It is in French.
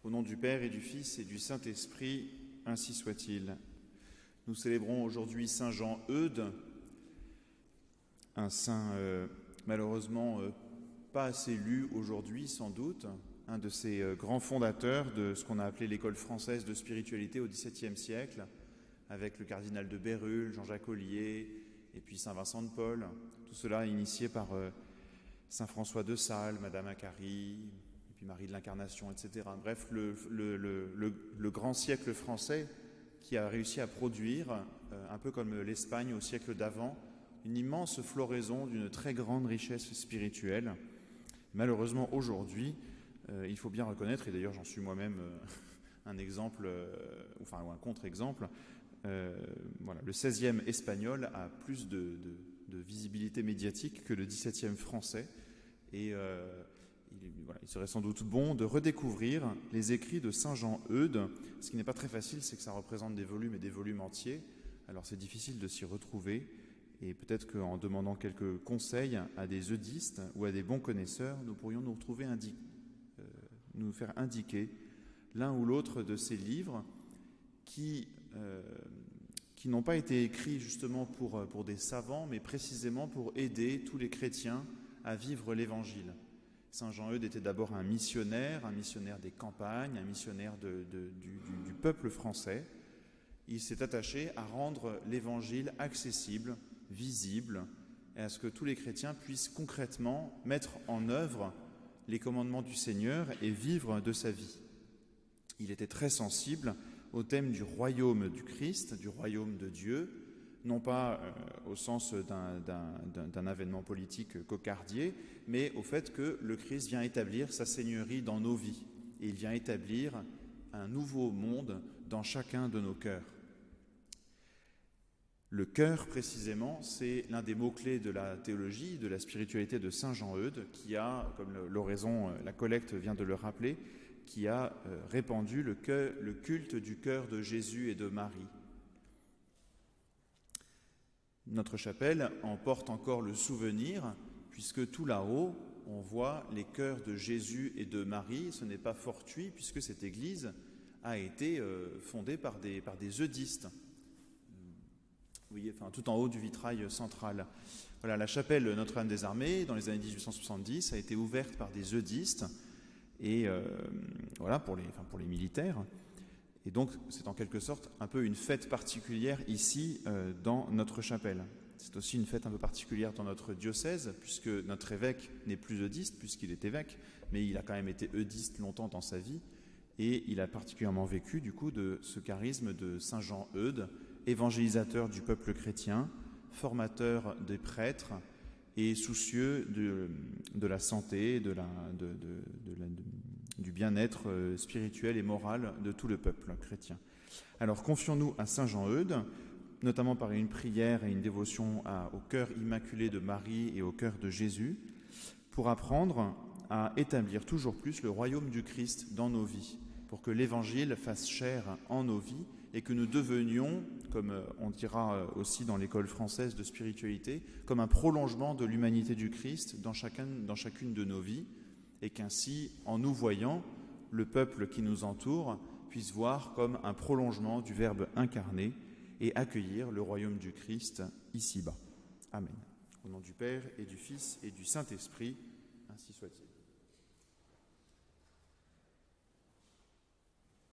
Au nom du Père et du Fils et du Saint-Esprit, ainsi soit-il. Nous célébrons aujourd'hui Saint Jean Eudes, un saint malheureusement pas assez lu aujourd'hui sans doute, un de ces grands fondateurs de ce qu'on a appelé l'école française de spiritualité au XVIIe siècle, avec le cardinal de Bérulle, Jean-Jacques Ollier, et puis Saint Vincent de Paul, tout cela initié par Saint François de Sales, Madame Acquarie, et puis Marie de l'Incarnation, etc. Bref, le grand siècle français qui a réussi à produire, un peu comme l'Espagne au siècle d'avant, une immense floraison d'une très grande richesse spirituelle. Malheureusement, aujourd'hui, il faut bien reconnaître, et d'ailleurs j'en suis moi-même un exemple, enfin un contre-exemple, voilà, le 16e espagnol a plus de visibilité médiatique que le 17e français, et il serait sans doute bon de redécouvrir les écrits de Saint Jean Eudes. Ce qui n'est pas très facile, c'est que ça représente des volumes et des volumes entiers, alors c'est difficile de s'y retrouver, et peut-être qu'en demandant quelques conseils à des eudistes ou à des bons connaisseurs, nous pourrions nous faire indiquer l'un ou l'autre de ces livres qui n'ont pas été écrits justement pour des savants, mais précisément pour aider tous les chrétiens à vivre l'Évangile. Saint Jean Eudes était d'abord un missionnaire des campagnes, un missionnaire du peuple français. Il s'est attaché à rendre l'Évangile accessible, visible, et à ce que tous les chrétiens puissent concrètement mettre en œuvre les commandements du Seigneur et vivre de sa vie. Il était très sensible au thème du royaume du Christ, du royaume de Dieu, non pas au sens d'un avènement politique cocardier, mais au fait que le Christ vient établir sa seigneurie dans nos vies. Et il vient établir un nouveau monde dans chacun de nos cœurs. Le cœur, précisément, c'est l'un des mots-clés de la théologie, de la spiritualité de Saint Jean Eudes, qui a, comme l'oraison, la collecte vient de le rappeler, qui a répandu le culte du cœur de Jésus et de Marie. Notre chapelle en porte encore le souvenir, puisque tout là-haut, on voit les cœurs de Jésus et de Marie. Ce n'est pas fortuit, puisque cette église a été fondée par des eudistes. Vous voyez, enfin, tout en haut du vitrail central. Voilà, la chapelle Notre-Dame des Armées, dans les années 1870, a été ouverte par des eudistes, et voilà, pour les militaires. Et donc, c'est en quelque sorte un peu une fête particulière ici, dans notre chapelle. C'est aussi une fête un peu particulière dans notre diocèse, puisque notre évêque n'est plus eudiste, puisqu'il est évêque, mais il a quand même été eudiste longtemps dans sa vie, et il a particulièrement vécu, du coup, de ce charisme de Saint Jean Eudes, évangélisateur du peuple chrétien, formateur des prêtres, et soucieux de la santé, du bien-être spirituel et moral de tout le peuple chrétien. Alors confions-nous à Saint Jean Eudes, notamment par une prière et une dévotion au cœur immaculé de Marie et au cœur de Jésus, pour apprendre à établir toujours plus le royaume du Christ dans nos vies, pour que l'Évangile fasse chair en nos vies et que nous devenions, comme on dira aussi dans l'école française de spiritualité, comme un prolongement de l'humanité du Christ dans chacune de nos vies, et qu'ainsi, en nous voyant, le peuple qui nous entoure puisse voir comme un prolongement du Verbe incarné et accueillir le royaume du Christ ici-bas. Amen. Au nom du Père et du Fils et du Saint-Esprit, ainsi soit-il.